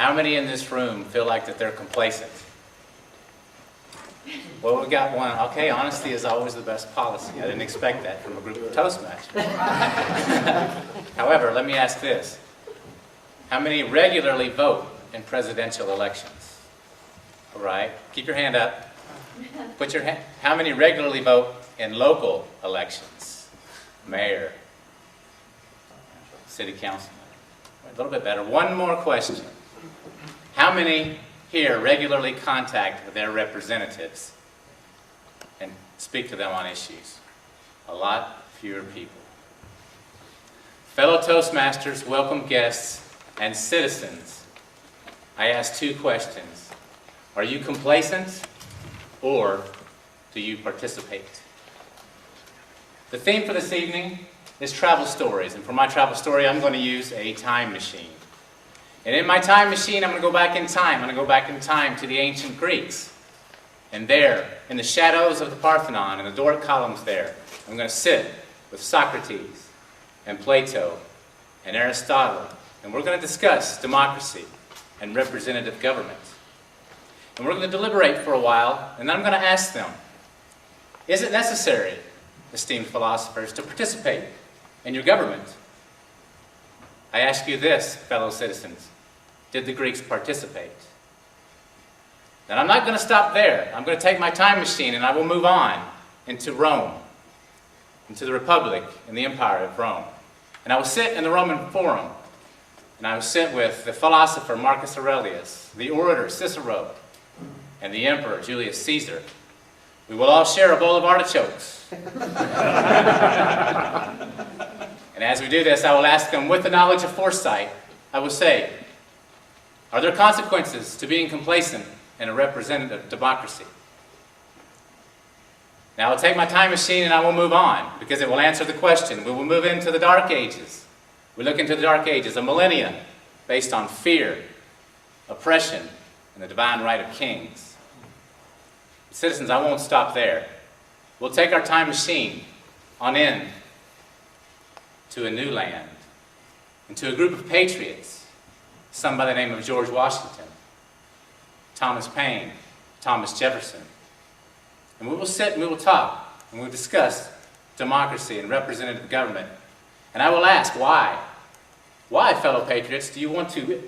How many in this room feel like that they're complacent? Well, we got one. Okay, honesty is always the best policy. I didn't expect that from a group of Toastmasters. However, let me ask this. How many regularly vote in presidential elections? All right, keep your hand up. Put your hand. How many regularly vote in local elections? Mayor, city councilman. A little bit better. One more question. How many here regularly contact their representatives and speak to them on issues? A lot fewer people. Fellow Toastmasters, welcome guests, and citizens, I ask two questions. Are you complacent, or do you participate? The theme for this evening is travel stories, and for my travel story, I'm going to use a time machine. And in my time machine, I'm going to go back in time. I'm going to go back in time to the ancient Greeks. And there, in the shadows of the Parthenon and the Doric columns there, I'm going to sit with Socrates and Plato and Aristotle. And we're going to discuss democracy and representative government. And we're going to deliberate for a while, and then I'm going to ask them, is it necessary, esteemed philosophers, to participate in your government? I ask you this, fellow citizens. Did the Greeks participate? Now, I'm not going to stop there. I'm going to take my time machine and I will move on into Rome, into the Republic and the Empire of Rome. And I will sit in the Roman Forum, and I will sit with the philosopher Marcus Aurelius, the orator Cicero, and the emperor Julius Caesar. We will all share a bowl of artichokes. And as we do this, I will ask them, with the knowledge of foresight, I will say, are there consequences to being complacent in a representative democracy? Now I'll take my time machine and I will move on, because it will answer the question. We will move into the Dark Ages. We look into the Dark Ages, a millennium based on fear, oppression, and the divine right of kings. Citizens, I won't stop there. We'll take our time machine on in to a new land, into a group of patriots, some by the name of George Washington, Thomas Paine, Thomas Jefferson. And we will sit and we will talk and we'll discuss democracy and representative government. And I will ask, why? Why, fellow patriots, do you want to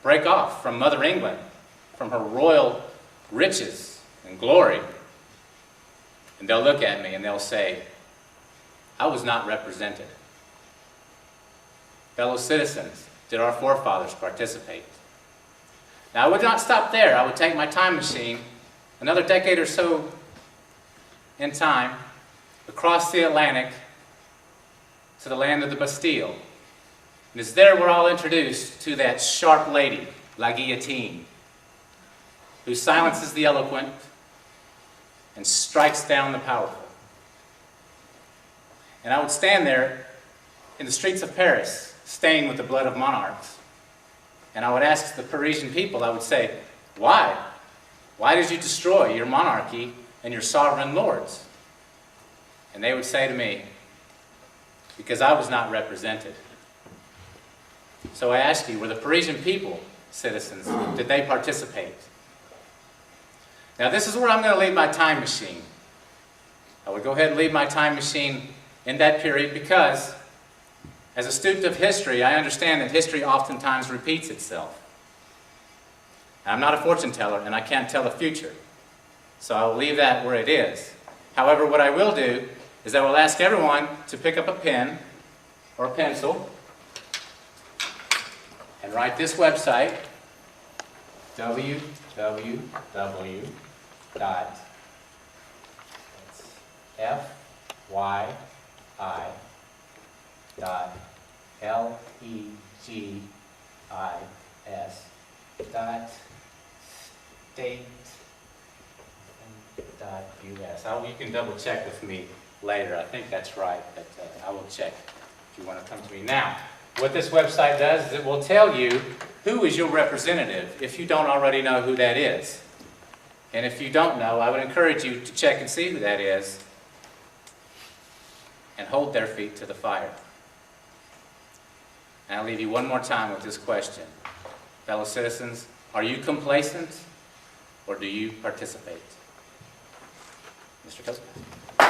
break off from Mother England, from her royal riches and glory? And they'll look at me and they'll say, I was not represented. Fellow citizens, did our forefathers participate? Now, I would not stop there. I would take my time machine, another decade or so in time, across the Atlantic to the land of the Bastille. And it's there we're all introduced to that sharp lady, La Guillotine, who silences the eloquent and strikes down the powerful. And I would stand there in the streets of Paris, stained with the blood of monarchs. And I would ask the Parisian people, I would say, why? Why did you destroy your monarchy and your sovereign lords? And they would say to me, because I was not represented. So I ask you, were the Parisian people, citizens, did they participate? Now this is where I'm going to leave my time machine. I would go ahead and leave my time machine in that period because, as a student of history, I understand that history oftentimes repeats itself. And I'm not a fortune teller, and I can't tell the future. So I will leave that where it is. However, what I will do is I will ask everyone to pick up a pen or a pencil and write this website, www.legis.state.us. You can double check with me later. I think that's right, but I will check if you want to come to me. Now, what this website does is it will tell you who is your representative if you don't already know who that is. And if you don't know, I would encourage you to check and see who that is and hold their feet to the fire. And I'll leave you one more time with this question. fellow citizens, are you complacent or do you participate? Mr. Koskinen.